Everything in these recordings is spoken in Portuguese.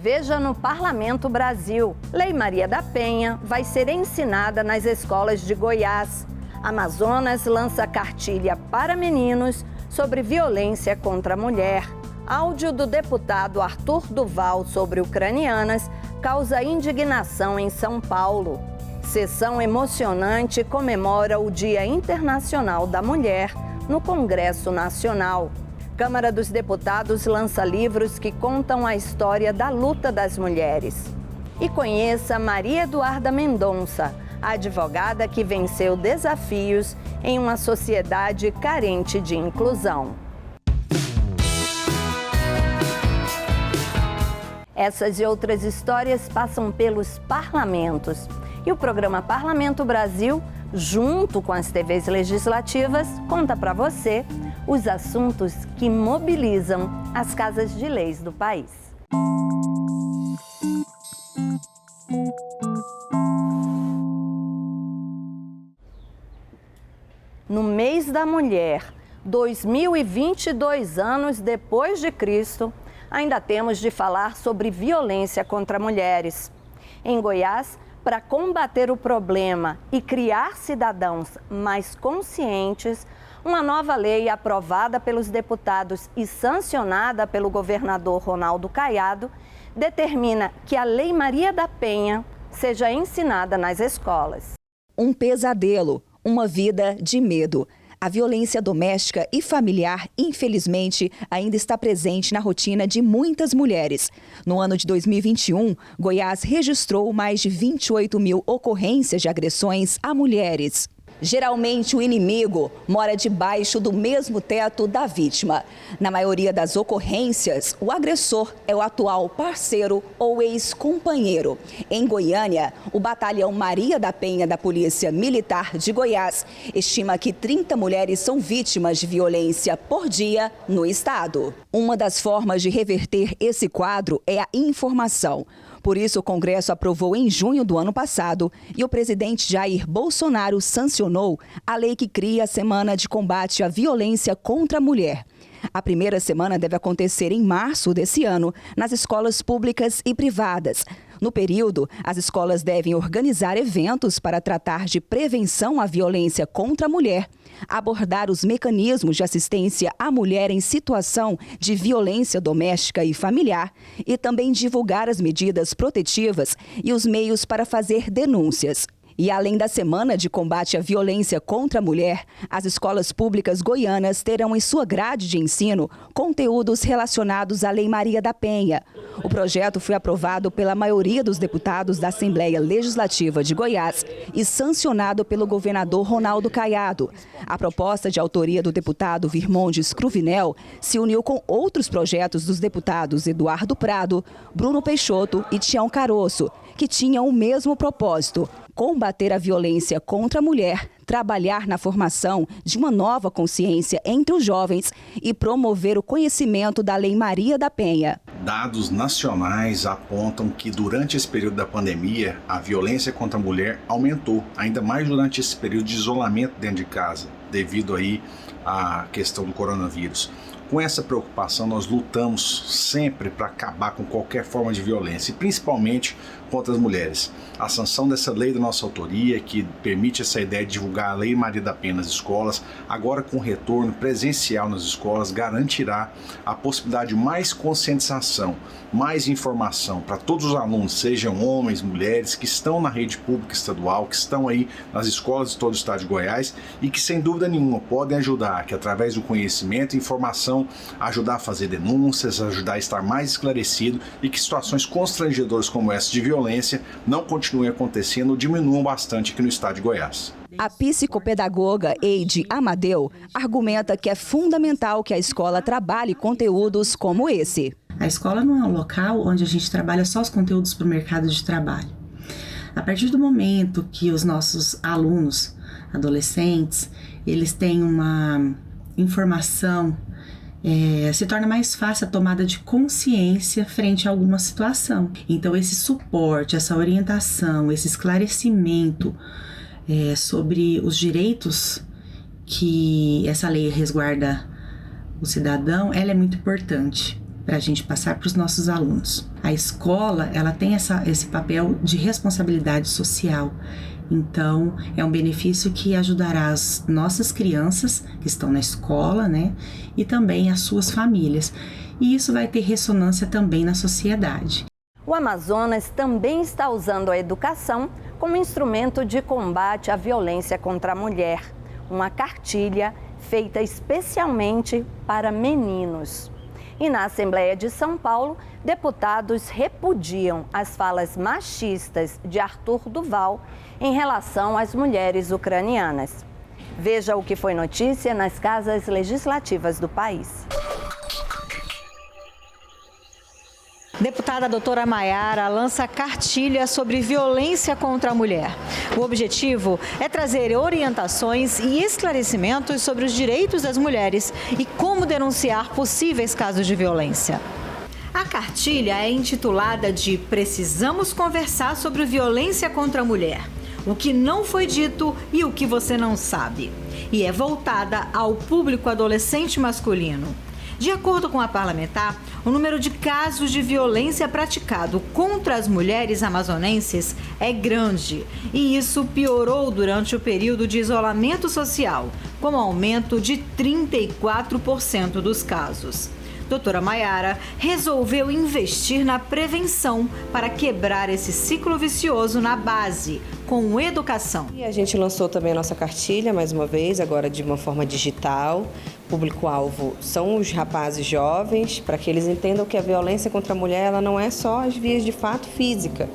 Veja no Parlamento Brasil. Lei Maria da Penha vai ser ensinada nas escolas de Goiás. Amazonas lança cartilha para meninos sobre violência contra a mulher. Áudio do deputado Arthur Duval sobre ucranianas causa indignação em São Paulo. Sessão emocionante comemora o Dia Internacional da Mulher no Congresso Nacional. Câmara dos Deputados lança livros que contam a história da luta das mulheres. E conheça Maria Eduarda Mendonça, a advogada que venceu desafios em uma sociedade carente de inclusão. Essas e outras histórias passam pelos parlamentos. E o programa Parlamento Brasil, junto com as TVs legislativas, conta para você os assuntos que mobilizam as casas de leis do país. No mês da mulher, 2022 anos depois de Cristo, ainda temos de falar sobre violência contra mulheres. Em Goiás, para combater o problema e criar cidadãos mais conscientes, uma nova lei aprovada pelos deputados e sancionada pelo governador Ronaldo Caiado determina que a Lei Maria da Penha seja ensinada nas escolas. Um pesadelo, uma vida de medo. A violência doméstica e familiar, infelizmente, ainda está presente na rotina de muitas mulheres. No ano de 2021, Goiás registrou mais de 28 mil ocorrências de agressões a mulheres. Geralmente, o inimigo mora debaixo do mesmo teto da vítima. Na maioria das ocorrências, o agressor é o atual parceiro ou ex-companheiro. Em Goiânia, o Batalhão Maria da Penha da Polícia Militar de Goiás estima que 30 mulheres são vítimas de violência por dia no estado. Uma das formas de reverter esse quadro é a informação. Por isso, o Congresso aprovou em junho do ano passado e o presidente Jair Bolsonaro sancionou a lei que cria a Semana de Combate à Violência contra a Mulher. A primeira semana deve acontecer em março desse ano, nas escolas públicas e privadas. No período, as escolas devem organizar eventos para tratar de prevenção à violência contra a mulher, abordar os mecanismos de assistência à mulher em situação de violência doméstica e familiar e também divulgar as medidas protetivas e os meios para fazer denúncias. E além da Semana de Combate à Violência contra a Mulher, as escolas públicas goianas terão em sua grade de ensino conteúdos relacionados à Lei Maria da Penha. O projeto foi aprovado pela maioria dos deputados da Assembleia Legislativa de Goiás e sancionado pelo governador Ronaldo Caiado. A proposta de autoria do deputado Virmondes Cruvinel se uniu com outros projetos dos deputados Eduardo Prado, Bruno Peixoto e Tião Caroço, que tinham o mesmo propósito: combater a violência contra a mulher, trabalhar na formação de uma nova consciência entre os jovens e promover o conhecimento da Lei Maria da Penha. Dados nacionais apontam que durante esse período da pandemia, a violência contra a mulher aumentou, ainda mais durante esse período de isolamento dentro de casa, devido aí à questão do coronavírus. Com essa preocupação, nós lutamos sempre para acabar com qualquer forma de violência, e principalmente contra as mulheres. A sanção dessa lei da nossa autoria, que permite essa ideia de divulgar a Lei Maria da Penha nas escolas, agora com retorno presencial nas escolas, garantirá a possibilidade de mais conscientização, mais informação para todos os alunos, sejam homens, mulheres, que estão na rede pública estadual, que estão aí nas escolas de todo o estado de Goiás e que, sem dúvida nenhuma, podem ajudar, que através do conhecimento e informação, ajudar a fazer denúncias, ajudar a estar mais esclarecido e que situações constrangedoras como essa de violência não continuem acontecendo ou diminuam bastante aqui no estado de Goiás. A psicopedagoga Eide Amadeu argumenta que é fundamental que a escola trabalhe conteúdos como esse. A escola não é um local onde a gente trabalha só os conteúdos para o mercado de trabalho. A partir do momento que os nossos alunos, adolescentes, eles têm uma informação, se torna mais fácil a tomada de consciência frente a alguma situação. Então, esse suporte, essa orientação, esse esclarecimento sobre os direitos que essa lei resguarda o cidadão, ela é muito importante para a gente passar para os nossos alunos. A escola, ela tem esse papel de responsabilidade social. Então, é um benefício que ajudará as nossas crianças que estão na escola, né? E também as suas famílias. E isso vai ter ressonância também na sociedade. O Amazonas também está usando a educação como instrumento de combate à violência contra a mulher. Uma cartilha feita especialmente para meninos. E na Assembleia de São Paulo, deputados repudiam as falas machistas de Arthur Duval em relação às mulheres ucranianas. Veja o que foi notícia nas casas legislativas do país. Deputada doutora Maiara lança cartilha sobre violência contra a mulher. O objetivo é trazer orientações e esclarecimentos sobre os direitos das mulheres e como denunciar possíveis casos de violência. A cartilha é intitulada de Precisamos Conversar sobre Violência contra a Mulher. O que não foi dito e o que você não sabe. E é voltada ao público adolescente masculino. De acordo com a parlamentar, o número de casos de violência praticado contra as mulheres amazonenses é grande. E isso piorou durante o período de isolamento social, com aumento de 34% dos casos. Doutora Maiara resolveu investir na prevenção para quebrar esse ciclo vicioso na base, com educação. E a gente lançou também a nossa cartilha, mais uma vez, agora de uma forma digital. O público-alvo são os rapazes jovens, para que eles entendam que a violência contra a mulher ela não é só as vias de fato física,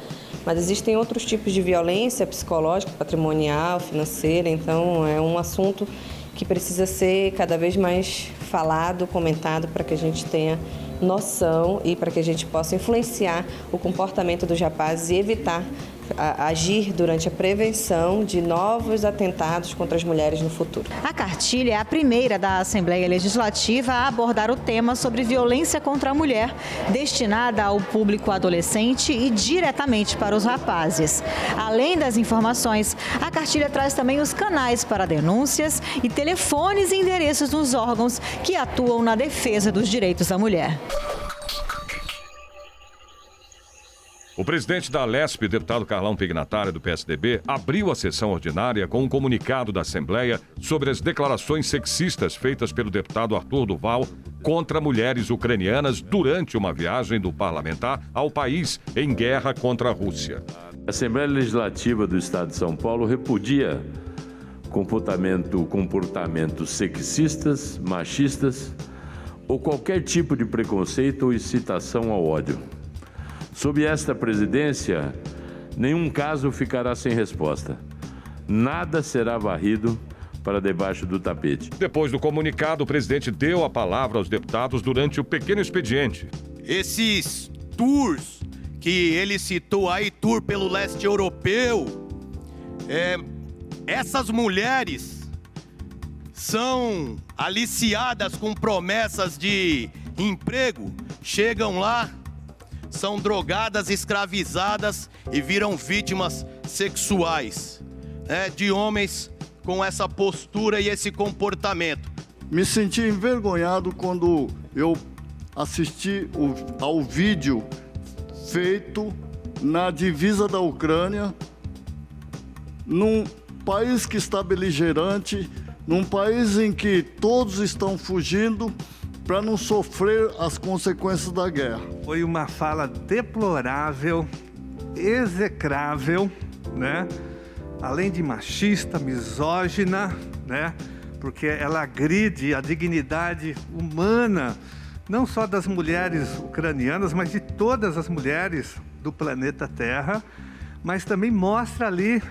mas existem outros tipos de violência psicológica, patrimonial, financeira, então é um assunto que precisa ser cada vez mais falado, comentado, para que a gente tenha noção e para que a gente possa influenciar o comportamento dos rapazes e evitar agir durante a prevenção de novos atentados contra as mulheres no futuro. A cartilha é a primeira da Assembleia Legislativa a abordar o tema sobre violência contra a mulher, destinada ao público adolescente e diretamente para os rapazes. Além das informações, a cartilha traz também os canais para denúncias e telefones e endereços dos órgãos que atuam na defesa dos direitos da mulher. O presidente da Alesp, deputado Carlão Pignatari, do PSDB, abriu a sessão ordinária com um comunicado da Assembleia sobre as declarações sexistas feitas pelo deputado Arthur Duval contra mulheres ucranianas durante uma viagem do parlamentar ao país em guerra contra a Rússia. A Assembleia Legislativa do Estado de São Paulo repudia comportamentos sexistas, machistas ou qualquer tipo de preconceito ou incitação ao ódio. Sob esta presidência, nenhum caso ficará sem resposta. Nada será varrido para debaixo do tapete. Depois do comunicado, o presidente deu a palavra aos deputados durante o pequeno expediente. Esses tours que ele citou aí, tour pelo leste europeu, essas mulheres são aliciadas com promessas de emprego, chegam lá, são drogadas, escravizadas e viram vítimas sexuais, de homens com essa postura e esse comportamento. Me senti envergonhado quando eu assisti ao vídeo feito na divisa da Ucrânia, num país que está beligerante, num país em que todos estão fugindo para não sofrer as consequências da guerra. Foi uma fala deplorável, execrável, né? Além de machista, misógina, né? Porque ela agride a dignidade humana, não só das mulheres ucranianas, mas de todas as mulheres do planeta Terra, mas também mostra ali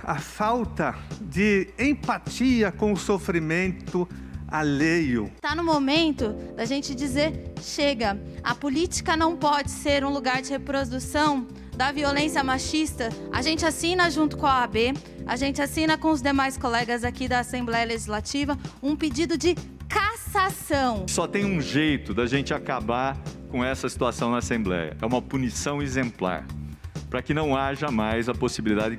a falta de empatia com o sofrimento alheio. Está no momento da gente dizer, chega, a política não pode ser um lugar de reprodução da violência machista. A gente assina junto com a OAB, a gente assina com os demais colegas aqui da Assembleia Legislativa um pedido de cassação. Só tem um jeito da gente acabar com essa situação na Assembleia, é uma punição exemplar, para que não haja mais a possibilidade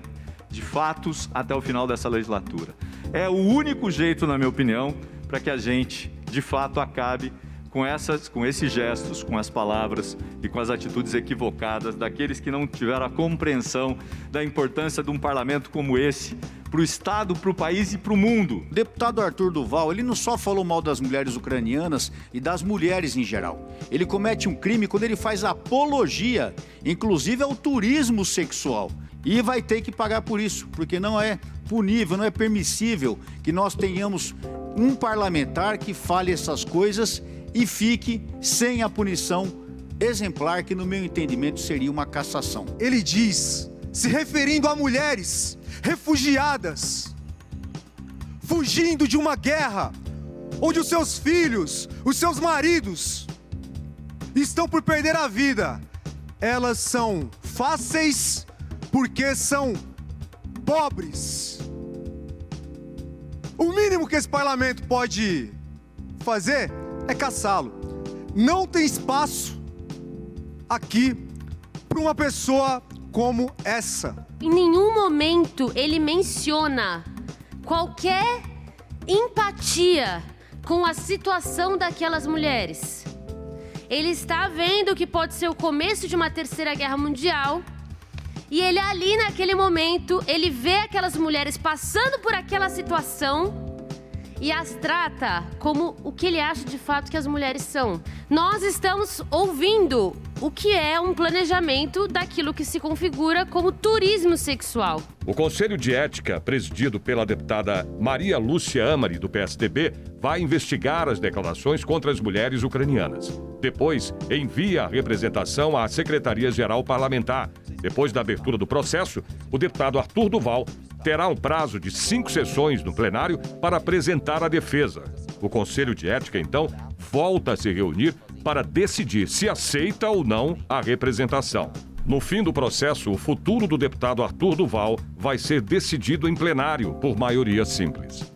de fatos até o final dessa legislatura. É o único jeito, na minha opinião, para que a gente, de fato, acabe com esses gestos, com as palavras e com as atitudes equivocadas daqueles que não tiveram a compreensão da importância de um parlamento como esse para o Estado, para o país e para o mundo. O deputado Arthur Duval, ele não só falou mal das mulheres ucranianas e das mulheres em geral. Ele comete um crime quando ele faz apologia, inclusive ao turismo sexual. E vai ter que pagar por isso, porque não é punível, não é permissível que nós tenhamos um parlamentar que fale essas coisas e fique sem a punição exemplar, que no meu entendimento seria uma cassação. Ele diz, se referindo a mulheres refugiadas, fugindo de uma guerra, onde os seus filhos, os seus maridos estão por perder a vida. Elas são fáceis porque são pobres. O mínimo que esse parlamento pode fazer é caçá-lo. Não tem espaço aqui para uma pessoa como essa. Em nenhum momento ele menciona qualquer empatia com a situação daquelas mulheres. Ele está vendo que pode ser o começo de uma terceira guerra mundial e ele ali naquele momento, ele vê aquelas mulheres passando por aquela situação e as trata como o que ele acha de fato que as mulheres são. Nós estamos ouvindo o que é um planejamento daquilo que se configura como turismo sexual. O Conselho de Ética, presidido pela deputada Maria Lúcia Amari, do PSDB, vai investigar as declarações contra as mulheres ucranianas. Depois, envia a representação à Secretaria-Geral Parlamentar. Depois da abertura do processo, o deputado Arthur Duval terá um prazo de 5 sessões no plenário para apresentar a defesa. O Conselho de Ética, então, volta a se reunir para decidir se aceita ou não a representação. No fim do processo, o futuro do deputado Arthur Duval vai ser decidido em plenário por maioria simples.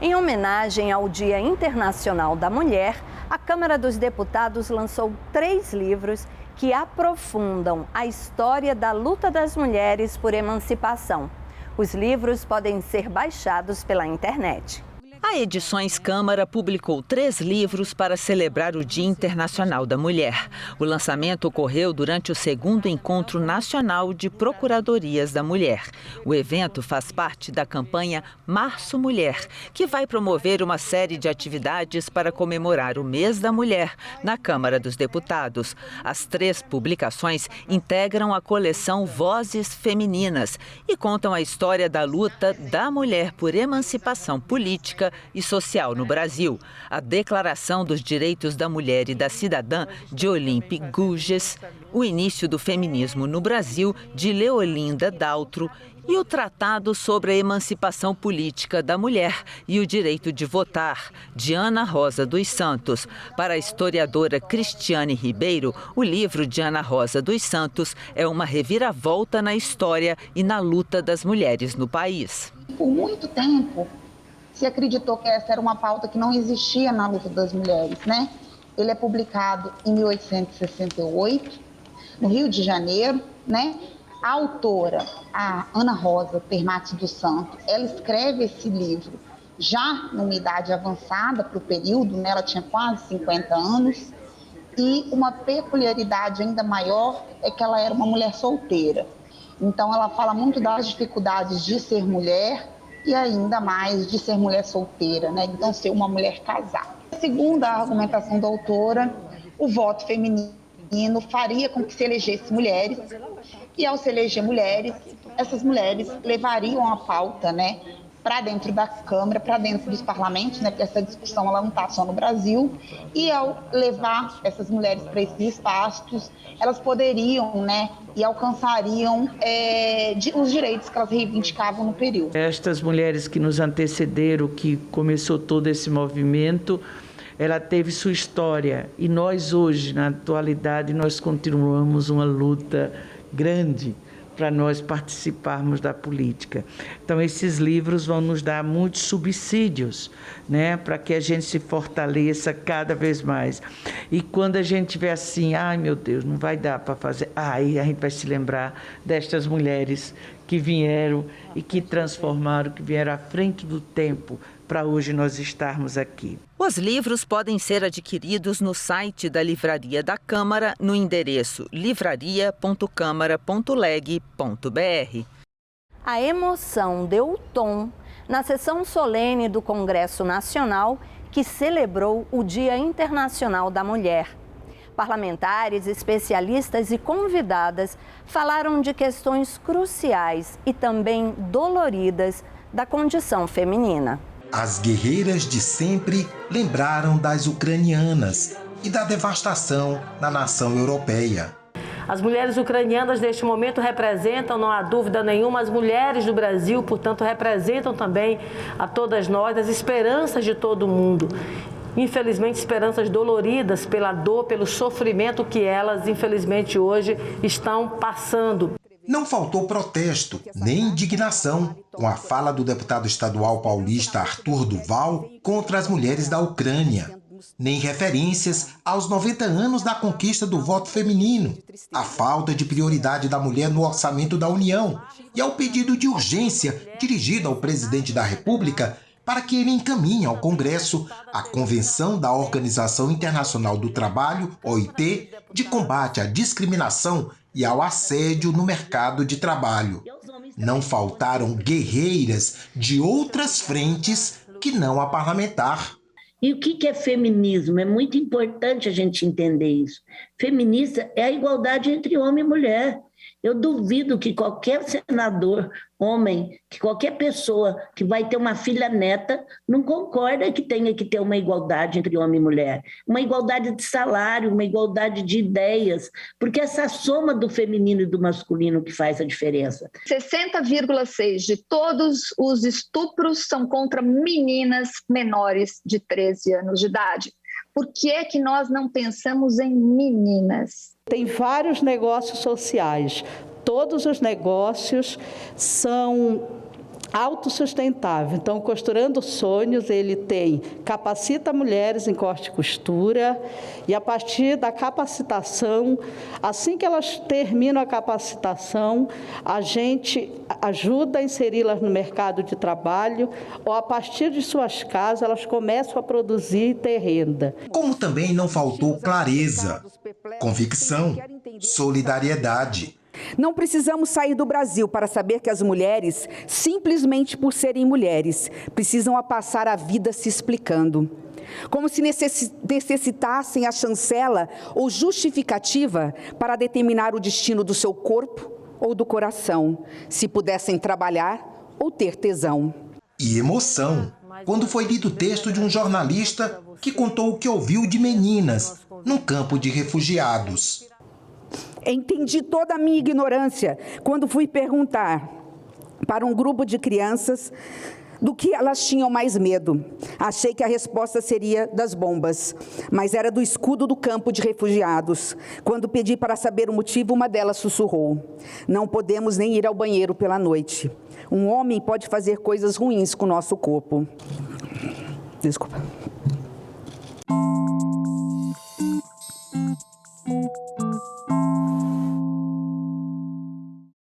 Em homenagem ao Dia Internacional da Mulher, a Câmara dos Deputados lançou 3 livros que aprofundam a história da luta das mulheres por emancipação. Os livros podem ser baixados pela internet. A Edições Câmara publicou 3 livros para celebrar o Dia Internacional da Mulher. O lançamento ocorreu durante o 2º Encontro Nacional de Procuradorias da Mulher. O evento faz parte da campanha Março Mulher, que vai promover uma série de atividades para comemorar o Mês da Mulher na Câmara dos Deputados. As 3 publicações integram a coleção Vozes Femininas e contam a história da luta da mulher por emancipação política e social no Brasil. A Declaração dos Direitos da Mulher e da Cidadã, de Olympe Gouges, o início do feminismo no Brasil, de Leolinda Daltro, e o Tratado sobre a Emancipação Política da Mulher e o Direito de Votar, de Ana Rosa dos Santos. Para a historiadora Cristiane Ribeiro, o livro de Ana Rosa dos Santos é uma reviravolta na história e na luta das mulheres no país. Por muito tempo, se acreditou que essa era uma pauta que não existia na luta das mulheres, né? Ele é publicado em 1868, no Rio de Janeiro, né? A autora, a Ana Rosa Termati dos Santos, ela escreve esse livro já numa idade avançada para o período, né? Ela tinha quase 50 anos, e uma peculiaridade ainda maior é que ela era uma mulher solteira. Então ela fala muito das dificuldades de ser mulher, e ainda mais de ser mulher solteira, né? Então ser uma mulher casada. Segundo a argumentação da autora, o voto feminino faria com que se elegesse mulheres, e ao se eleger mulheres, essas mulheres levariam a pauta, né, para dentro da Câmara, para dentro dos parlamentos, né, porque essa discussão ela não está só no Brasil, e ao levar essas mulheres para esses espaços, elas poderiam, né, e alcançariam os direitos que elas reivindicavam no período. Estas mulheres que nos antecederam, que começou todo esse movimento, ela teve sua história, e nós hoje, na atualidade, nós continuamos uma luta grande para nós participarmos da política. Então, esses livros vão nos dar muitos subsídios, né, para que a gente se fortaleça cada vez mais. E quando a gente tiver assim, ai meu Deus, não vai dar para fazer, aí a gente vai se lembrar destas mulheres que vieram e que transformaram, que vieram à frente do tempo para hoje nós estarmos aqui. Os livros podem ser adquiridos no site da Livraria da Câmara, no endereço livraria.câmara.leg.br. A emoção deu tom na sessão solene do Congresso Nacional, que celebrou o Dia Internacional da Mulher. Parlamentares, especialistas e convidadas falaram de questões cruciais e também doloridas da condição feminina. As guerreiras de sempre lembraram das ucranianas e da devastação na nação europeia. As mulheres ucranianas neste momento representam, não há dúvida nenhuma, as mulheres do Brasil, portanto representam também a todas nós as esperanças de todo mundo. Infelizmente, esperanças doloridas pela dor, pelo sofrimento que elas, infelizmente, hoje estão passando. Não faltou protesto, nem indignação com a fala do deputado estadual paulista Arthur Duval contra as mulheres da Ucrânia, nem referências aos 90 anos da conquista do voto feminino, a falta de prioridade da mulher no orçamento da União e ao pedido de urgência dirigido ao presidente da República para que ele encaminhe ao Congresso a Convenção da Organização Internacional do Trabalho, OIT, de combate à discriminação e ao assédio no mercado de trabalho. Não faltaram guerreiras de outras frentes que não a parlamentar. E o que é feminismo? É muito importante a gente entender isso. Feminista é a igualdade entre homem e mulher. Eu duvido que qualquer senador, homem, que qualquer pessoa que vai ter uma filha neta não concorda que tenha que ter uma igualdade entre homem e mulher. Uma igualdade de salário, uma igualdade de ideias, porque essa soma do feminino e do masculino que faz a diferença. 60,6% de todos os estupros são contra meninas menores de 13 anos de idade. Por que é que nós não pensamos em meninas? Tem vários negócios sociais. Todos os negócios são autossustentáveis. Então, Costurando Sonhos, ele capacita mulheres em corte e costura e a partir da capacitação, assim que elas terminam a capacitação, a gente ajuda a inseri-las no mercado de trabalho ou a partir de suas casas elas começam a produzir e ter renda. Como também não faltou clareza, convicção, solidariedade. Não precisamos sair do Brasil para saber que as mulheres, simplesmente por serem mulheres, precisam passar a vida se explicando. Como se necessitassem a chancela ou justificativa para determinar o destino do seu corpo ou do coração, se pudessem trabalhar ou ter tesão. E emoção, quando foi lido o texto de um jornalista que contou o que ouviu de meninas num campo de refugiados. Entendi toda a minha ignorância quando fui perguntar para um grupo de crianças do que elas tinham mais medo. Achei que a resposta seria das bombas, mas era do escudo do campo de refugiados. Quando pedi para saber o motivo, uma delas sussurrou: não podemos nem ir ao banheiro pela noite. Um homem pode fazer coisas ruins com o nosso corpo. Desculpa.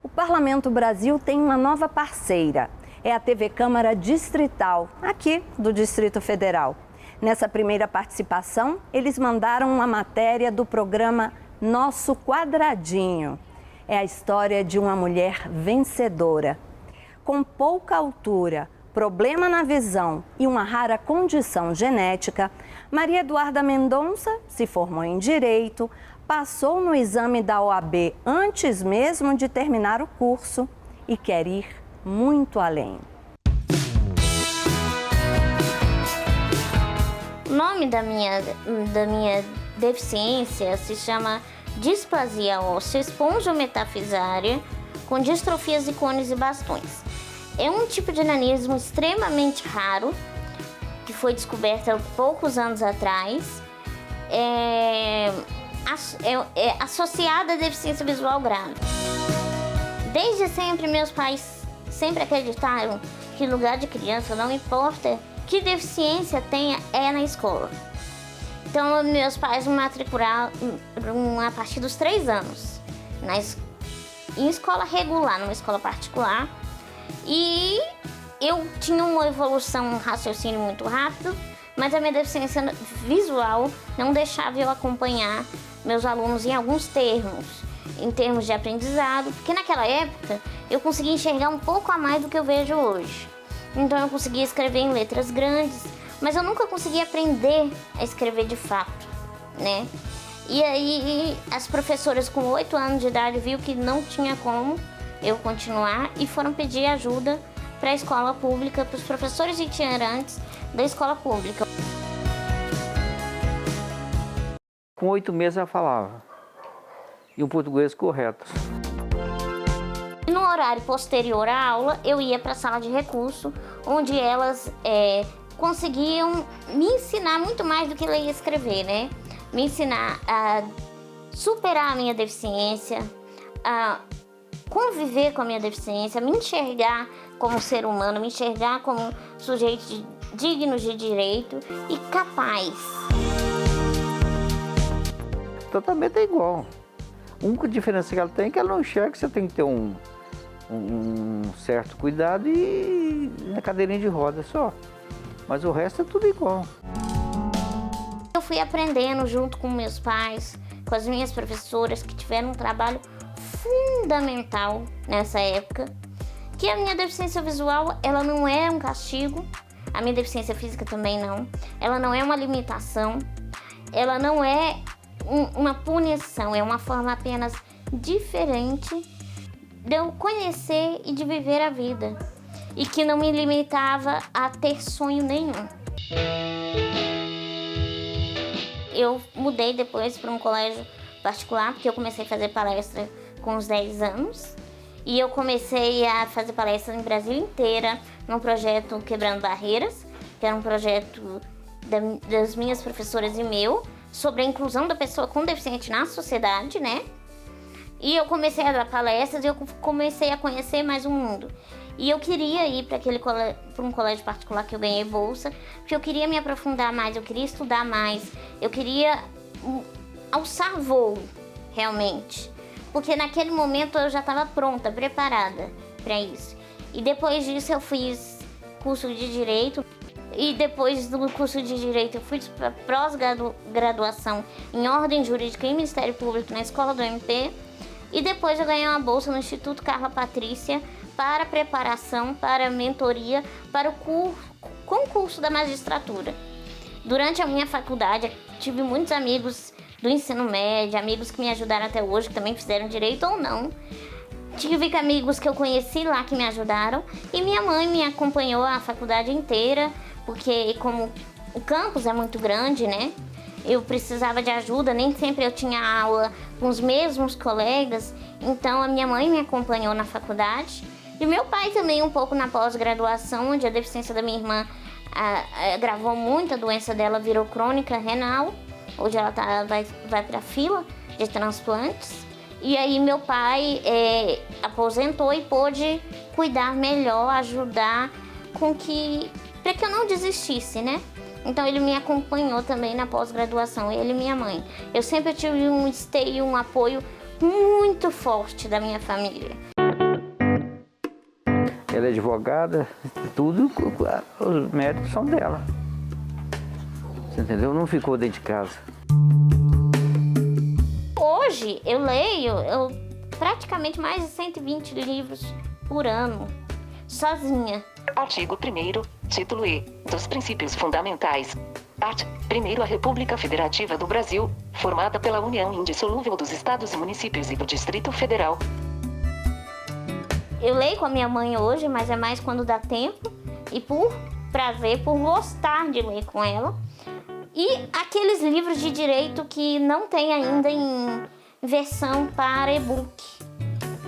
O Parlamento Brasil tem uma nova parceira. É a TV Câmara Distrital, aqui do Distrito Federal. Nessa primeira participação, eles mandaram uma matéria do programa Nosso Quadradinho. É a história de uma mulher vencedora. Com pouca altura, problema na visão e uma rara condição genética, Maria Eduarda Mendonça se formou em Direito, passou no exame da OAB antes mesmo de terminar o curso e quer ir muito além. O nome da minha deficiência se chama displasia óssea espongiometafisária com distrofias de cones e bastões. É um tipo de nanismo extremamente raro, que foi descoberto há poucos anos atrás. É associada à deficiência visual grave. Desde sempre, meus pais sempre acreditaram que lugar de criança, não importa que deficiência tenha, é na escola. Então, meus pais me matricularam a partir dos 3 anos, em escola regular, numa escola particular. E eu tinha uma evolução, um raciocínio muito rápido, mas a minha deficiência visual não deixava eu acompanhar meus alunos em alguns termos, em termos de aprendizado, porque naquela época eu conseguia enxergar um pouco a mais do que eu vejo hoje. Então eu conseguia escrever em letras grandes, mas eu nunca conseguia aprender a escrever de fato, né? E aí as professoras com 8 anos de idade viram que não tinha como eu continuar e foram pedir ajuda para a escola pública, para os professores itinerantes da escola pública. Com 8 meses ela falava, e um português correto. No horário posterior à aula, eu ia para a sala de recurso, onde elas conseguiam me ensinar muito mais do que ler e escrever, né? Me ensinar a superar a minha deficiência, a conviver com a minha deficiência, me enxergar como ser humano, me enxergar como sujeito digno de direito e capaz. O tratamento é igual. A única diferença que ela tem é que ela não enxerga, que você tem que ter um certo cuidado e na cadeirinha de roda só. Mas o resto é tudo igual. Eu fui aprendendo junto com meus pais, com as minhas professoras, que tiveram um trabalho fundamental nessa época, que a minha deficiência visual, ela não é um castigo, a minha deficiência física também não, ela não é uma limitação, ela não é uma punição, é uma forma apenas diferente de eu conhecer e de viver a vida, e que não me limitava a ter sonho nenhum. Eu mudei depois para um colégio particular, porque eu comecei a fazer palestra com uns 10 anos, e eu comecei a fazer palestra em Brasília inteira, num projeto Quebrando Barreiras, que era um projeto das minhas professoras e meu, sobre a inclusão da pessoa com deficiência na sociedade, né? E eu comecei a dar palestras e eu comecei a conhecer mais o mundo. E eu queria ir para um colégio particular que eu ganhei bolsa, porque eu queria me aprofundar mais, eu queria estudar mais, eu queria alçar voo, realmente. Porque naquele momento eu já estava pronta, preparada para isso. E depois disso eu fiz curso de Direito. E depois do curso de Direito eu fui para pós-graduação em Ordem Jurídica e Ministério Público na Escola do MP. E depois eu ganhei uma bolsa no Instituto Carla Patrícia para preparação, para mentoria, para o concurso da magistratura. Durante a minha faculdade, tive muitos amigos do ensino médio, amigos que me ajudaram até hoje, que também fizeram direito ou não. Tive amigos que eu conheci lá que me ajudaram, e minha mãe me acompanhou a faculdade inteira, porque como o campus é muito grande, né? Eu precisava de ajuda, nem sempre eu tinha aula com os mesmos colegas, então a minha mãe me acompanhou na faculdade. E meu pai também um pouco na pós-graduação, onde a deficiência da minha irmã agravou muito, a doença dela virou crônica renal. Hoje ela vai para a fila de transplantes. E aí meu pai aposentou e pôde cuidar melhor, ajudar para que eu não desistisse, né? Então ele me acompanhou também na pós-graduação, ele e minha mãe. Eu sempre tive um esteio, um apoio muito forte da minha família. Ela é advogada, tudo, os médicos são dela. Você entendeu? Não ficou dentro de casa. Hoje eu leio praticamente mais de 120 livros por ano, sozinha. Artigo 1º, título E, dos princípios fundamentais. Art. 1º, a República Federativa do Brasil, formada pela união indissolúvel dos estados e municípios e do Distrito Federal. Eu leio com a minha mãe hoje, mas é mais quando dá tempo e por prazer, por gostar de ler com ela. E aqueles livros de direito que não tem ainda em versão para e-book.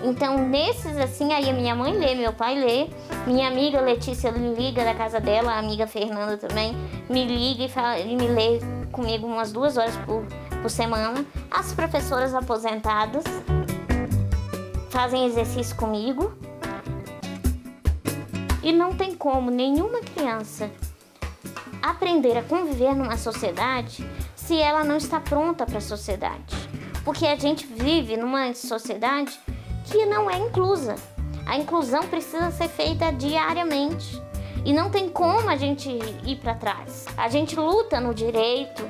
Então, nesses assim, aí a minha mãe lê, meu pai lê, minha amiga Letícia me liga da casa dela, a amiga Fernanda também me liga e me lê comigo umas 2 horas por semana. As professoras aposentadas fazem exercício comigo. E não tem como nenhuma criança aprender a conviver numa sociedade se ela não está pronta para a sociedade. Porque a gente vive numa sociedade que não é inclusa. A inclusão precisa ser feita diariamente. E não tem como a gente ir para trás. A gente luta no direito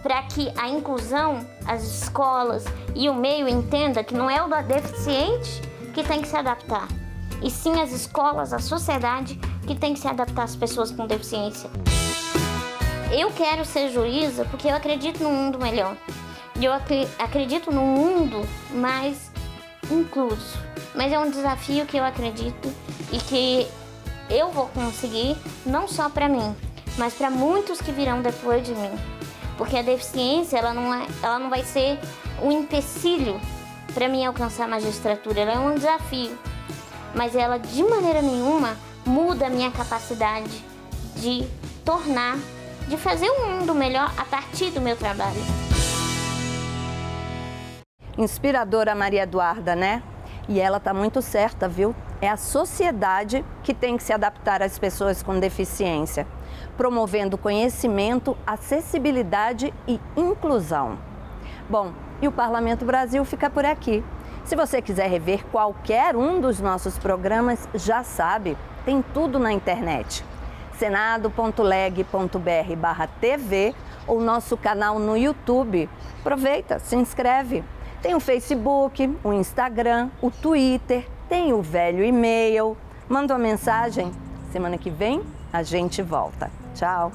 para que a inclusão, as escolas e o meio entenda que não é o da deficiente que tem que se adaptar, e sim as escolas, a sociedade que tem que se adaptar às pessoas com deficiência. Eu quero ser juíza porque eu acredito num mundo melhor. E eu acredito num mundo mais incluso. Mas é um desafio que eu acredito e que eu vou conseguir, não só para mim, mas para muitos que virão depois de mim. Porque a deficiência, ela não vai ser um empecilho para mim alcançar a magistratura, ela é um desafio. Mas ela, de maneira nenhuma, muda a minha capacidade de fazer um mundo melhor a partir do meu trabalho. Inspiradora Maria Eduarda, né? E ela tá muito certa, viu? É a sociedade que tem que se adaptar às pessoas com deficiência, promovendo conhecimento, acessibilidade e inclusão. Bom, e o Parlamento Brasil fica por aqui. Se você quiser rever qualquer um dos nossos programas, já sabe, tem tudo na internet. senado.leg.br/TV ou nosso canal no YouTube. Aproveita, se inscreve. Tem o Facebook, o Instagram, o Twitter, tem o velho e-mail. Manda uma mensagem. Semana que vem a gente volta. Tchau.